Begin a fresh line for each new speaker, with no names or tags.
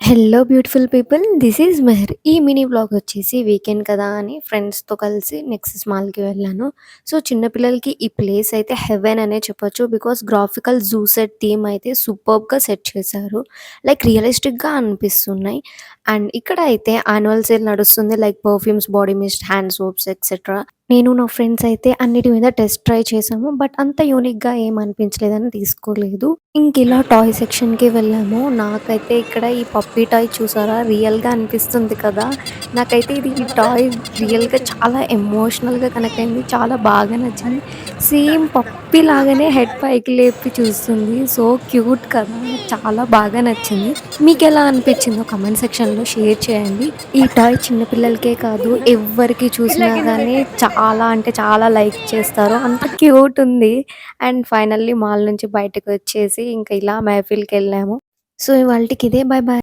Hello beautiful people. This is Mehar. ఈ mini vlog వచ్చేసి weekend కదా అని ఫ్రెండ్స్‌తో కలిసి నెక్సస్ మాల్‌కి వెళ్ళాను. సో, చిన్న పిల్లలకి ఈ ప్లేస్ అయితే హెవెన్ అనే చెప్పొచ్చు. Because graphical zoo set theme అయితే సూపర్బ్‌గా సెట్ చేశారు. లైక్ రియలిస్టిక్‌గా అనిపిస్తున్నాయి. అండ్ ఇక్కడ అయితే యాన్యువల్ సేల్ నడుస్తుంది. Like perfumes, body mist, hand soaps etcetera. నేను నా ఫ్రెండ్స్ అయితే అన్నిటి మీద టెస్ట్ ట్రై చేసాము. బట్ అంత యూనిక్‌గా ఏం అనిపించలేదని తీసుకోలేదు. ఇంకిలా టాయ్ సెక్షన్‌కి వెళ్ళాము. నాకైతే ఇక్కడ ఈ పప్పీ టాయ్ చూసారా? రియల్‌గా అనిపిస్తుంది కదా! నాకైతే ఈ టాయ్ రియల్‌గా చాలా ఎమోషనల్‌గా కనెక్ట్ అయింది. చాలా బాగా నచ్చింది. సేమ్ పప్పీ లాగానే హెడ్ పైకి లేపి చూస్తుంది. సో క్యూట్ కదా! నాకు చాలా బాగా నచ్చింది. మీకెలా అనిపించిందో కామెంట్ సెక్షన్‌లో షేర్ చేయండి. ఈ టాయ్ చిన్న పిల్లలకే కాదు ఎవ్వరికి చూసినా గానీ చాలా అంటే చాలా లైక్ చేస్తారు. అంత క్యూట్ ఉంది. అండ్ ఫైనల్లీ మాల్ నుంచి బయటకొచ్చేసి ఇంక ఇలా మెహఫిల్‌కెళ్ళాము. సో, ఇవాల్టికి ఇదే. Bye bye.